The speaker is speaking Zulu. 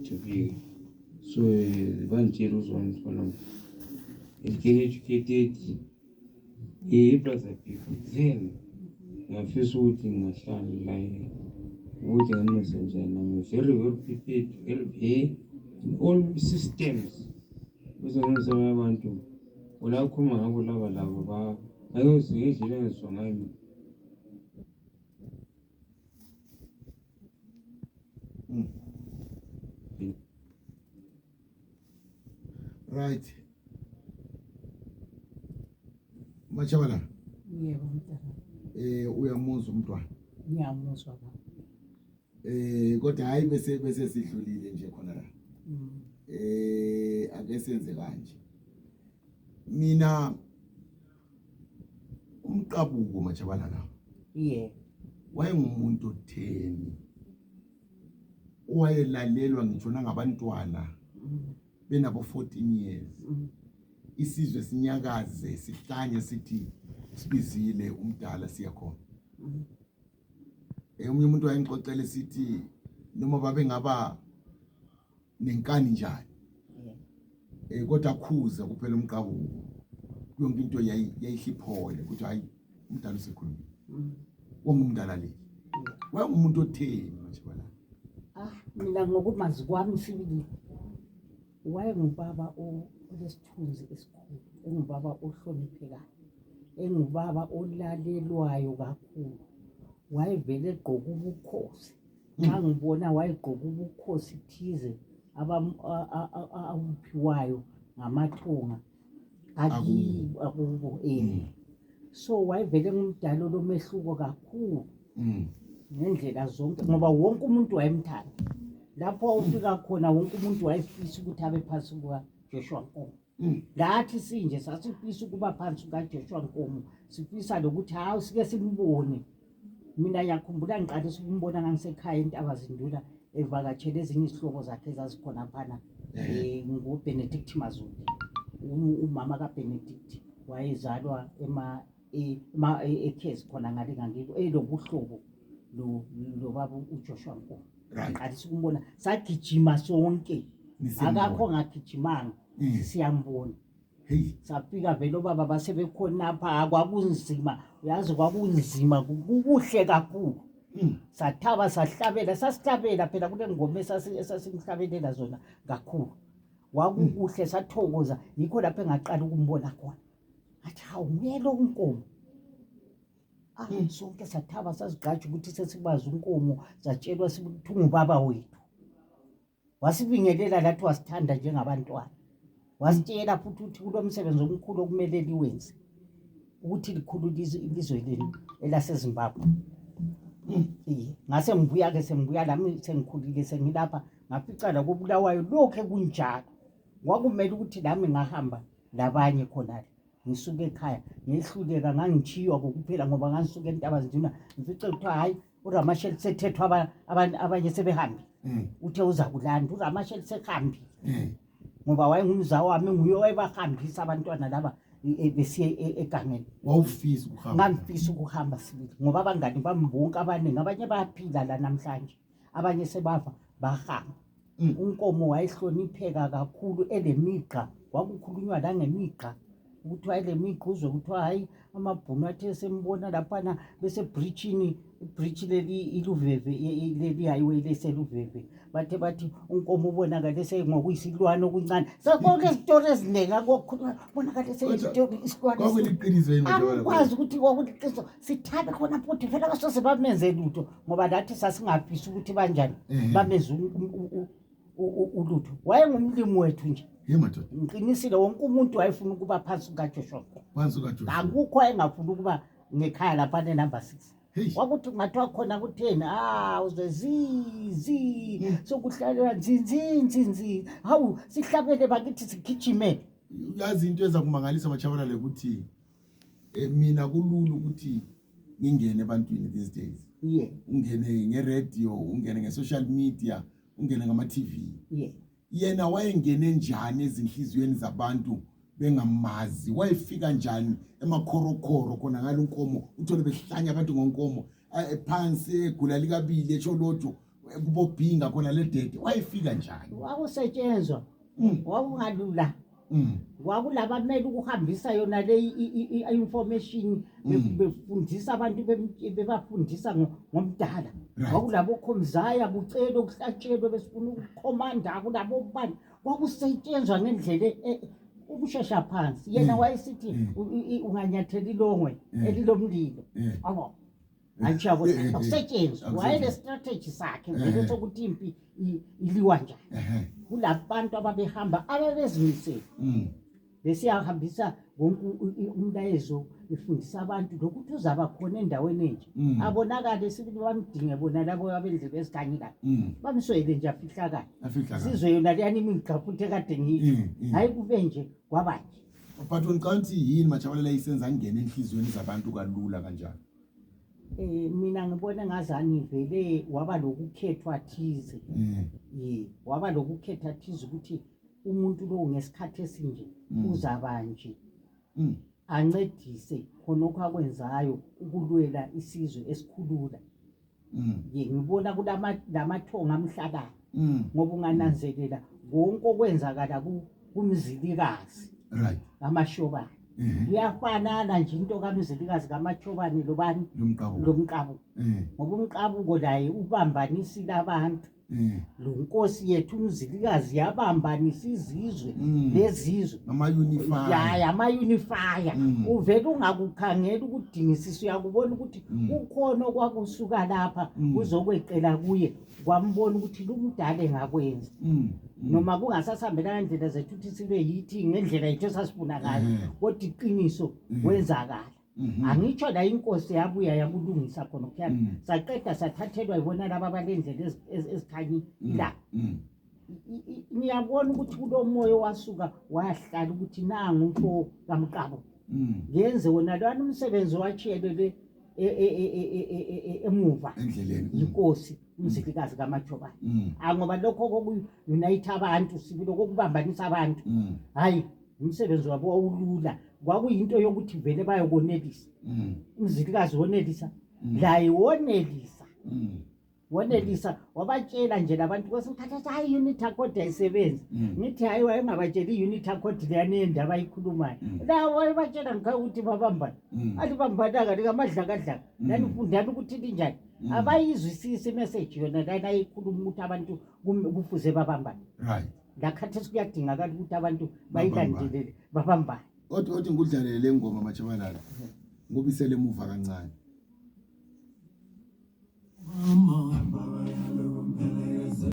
to be. So bantshela uzona get educated plus people then ngafisa ukuthi ngahlala la ukuthi ngamisa njani. I'm very well prepared to help her in all systems. Uzonisa abantu ulakhuma ngabo labo ba ayozidlela ngisonga yimi. Right. Machabala. Yebo mntana. Uyamuzwa umntwana. Ngiyamuzwa baba. Kodwa hayi bese sidlulile nje khona la. Ake senze kanje. Mina umqabuko Machabala la. Yebo. Wayengumuntu otheni. Wayelalelwa ngitsho nangabantwana. Benabo 14 years. Isizwe sinyakaze sihlanye sithi sibizile umdala siyakhona. Umunye umuntu wayengixoxela sithi noma babe ngaba nenkani njani. Kodwa khuza kuphela umqabuko. Yonke into yayihliphole ukuthi hayi umdala usekhuluma. Wongumdala le. Wayengumuntu otheni manje bala. Mina ngokumazi kwami sibili. Wayengubaba olesithunzi esikhulu, engubaba ohloniphekayo, engubaba olalelwayo kakhulu. Wayevele egqoka ubukhosi. Xa ngibona wayegqoka ubukhosi thize awuphiwayo ngamathunga akubo so wayevele ngumdala lomehluko kakhulu ngendlela zonke ngoba wonke umuntu wayemthanda. Lapho ufika khona wonke umuntu wayefisa ukuthi abe phansi kuka Joshua Nkomo. Lathi sinje sasifisa ukuba phansi kuka Joshua Nkomo. Sifisa lokuthi hawu sike simbone. Mina ngiyakhumbula ngiqalisa ukumbona ngangisekhaya eNtabazindula evakatshele ezinye izihlobo zakhe ezazikhona phana ngoBenedict Mazulu. Umama kaBenedict wayezalwa eKezi khona ngale ngangiko lobuhlobo lo baba uJoshua Nkomo. Ngiqalisa ukumbona sagijima sonke. Akakho ngagijimanga siyambona. Safika vele obaba basebekhona lapha kwakunzima. Uyazi kwakunzima kuhle kakhulu. Sathaba sahlabela sasihlabela phela kule ngoma esasimhlabelela zona kakhulu. Wakukuhle sathokoza yikho lapho engaqala ukumbona khona. Athi hawu nguyelo uNkomo. Sonke sathaba sazigaja ukuthi sesibaza uNkomo satshelwa sibuthi ungubaba wethu. Wasibingelela lathi wasithanda njengabantwana. Wasitshela futhi ukuthi kulomsebenzi omkhulu okumele liwenze ukuthi likhulule ilizwe lenu elaseZimbabwe. Ngase ngibuya ke sengibuya lami sengikhulile sengilapha ngafica la koBulawayo lokho kunjalo. Kwakumele ukuthi nami ngahamba labanye khona. Ngisuke ekhaya ngehluleka ngangitshiywa kokuphela ngoba ngasuka eNtabazinduna ngifice ukuthi hayi uRamasheli sethethwa abanye sebehambi. Uthe uza kulanda uRamasheli sehambi. Ngoba wayengumzawa wami nguye wayebahambisa abantwana laba besiye egangeni. Wawufisa ukuhamba. Ngangifisa ukuhamba sibili ngoba abangani bami bonke abaningi abanye bayaphila la namhlanje abanye sebafa bahamba. uNkomo wayehlonipheka kakhulu elemigqa kwakukhulunywa la ngemigqa ukuthi wayelemiqha uzwe kuthiwa hayi amabhunu athe sembona laphana bese bridge leli iluveve leli highway leseluveve bathi uNkomo ubonakale sengokuyisilwane okuncane sakonke izitori eziningi akukhulunywa bonakale seyisilwane kwakuliqiniso yini nje kwazi ukuthi kwakuliqiniso sithabe khona futhi phela basose bamenze lutho ngoba lathi sasingafisa ukuthi banjani bamenze ulutho wayengumlimi wethu nje yemadoda ngiqinisile wonke umuntu wayefuna ukuba phansi kaJoshua phansi kaJoshua akukho ayengafuna ukuba ngekhaya lapha eNumber 6 wakuthi ngathiwa khona kutheni uzwezizi sokuhlalela nzinzi hawu sihlabele bakithi sigijime uyazi into eza kumangalisa bachabalale ukuthi mina kulula ukuthi ngingene ebantwini these days ungene ngeradio ungene ngesocial media ungene ngama TV yena wayengene njani ezinhliziyweni zabantu bengamazi wayefika njani emakhorokhoro khona ngalo uNkomo uthole behlanya abantu ngoNkomo phansi egula likabili etsholotho kubobhinga khona le date wayifika njani? Wakusetshenzwa wakungalula kwakulaba kumele ukuhambisa yona le information befundisa abantu bebafundisa ngomdala kwakulabo khomzaya kucela ukuhlatshelwe besifuna ukukhomanda kulabo bani kwakusetshenzwa ngendlela ukushesha phansi yena wayesithi unganyathela ilongwe elilomlilo abo ayishabo akusetshenzwa wayele strategy sakhe vele sokuthi impi iliwa njani kulabantu ababehamba ababezimisele besiyahambisa wonke umlayezo befundisa abantu lokuthi uzaba khona endaweni enje abonakala sibili bamdinge bona labo abendlebe ezikhanyila bamswele nje afihlakala sizwe yona leyani imigqaputhe kade ngiyo hayi kube nje kwabanje but uNcanti yini machabalela isenza ngene enhlizweni zabantu kalula kanjani? Mina ngibona ngazani vele waba lokukhethwa thize waba lokukhethwa thize ukuthi umuntu lo ngesikhathi esinje uzaba nje ancedise khonokho akwenzayo ukulwela isizwe esikhulula ngibona kulamathonga amhlabana ngoba ungananzelela konke okwenzakala kumzilikazi amashobana uyafanana nje into kamzilikazi kamachobane lobani lomqabu ngoba umqabuko laye ubambanisile abantu lo nkosi yethu umzilikazi yabambanisa izizwe lezizwe ama-unifier uvele ungakukhangela ukudingisisa uyakubona ukuthi kukhona okwakusuka lapha kuzokweqela kuye kwambona ukuthi lumdala engakwenza noma kungasasihambelana ndlela zethu ukuthi sibe yithi ngendlela yethu esasifuna ngayo kodwa iqiniso wenzakala angitsho la inkosi yabuya yakulungisa khona kuphela saqeda sathathelwa yibona laba abalendlela ezikhanyi la ngiyabona ukuthi kulo moya wasuka wahlala ukuthi nangu umfo kamqabo ngenze wona lwana umsebenzi wachiyelele emuva inkosi umzilikazi kamachobane ngoba lokho koku-unite abantu sibilo kokubambanisa abantu hayi umsebenzi wabo wawulula kwakuyinto yokuthi vele bayokonelisa umzilikazi wonelisa laye wonelisa wabatshela nje labantu kwesikhathi hayi unity accord ayisebenzi ngithi hayi wayengabatsheli i-unity accord leyani endaba ayikhulumayo lawo wayebatshela ngikhaye ukuthi babambane alibambananga likamadlakadlaka nanifundani ukuthi linjani abayizwisisi imeseji yona lana ayikhuluma ukuthi abantu kufuze babambane lakhathesi kuyadingakala ukuthi abantu bayilandelele babambane othi ngudlalele le ngoma machabalala ngubisele emuva kancane.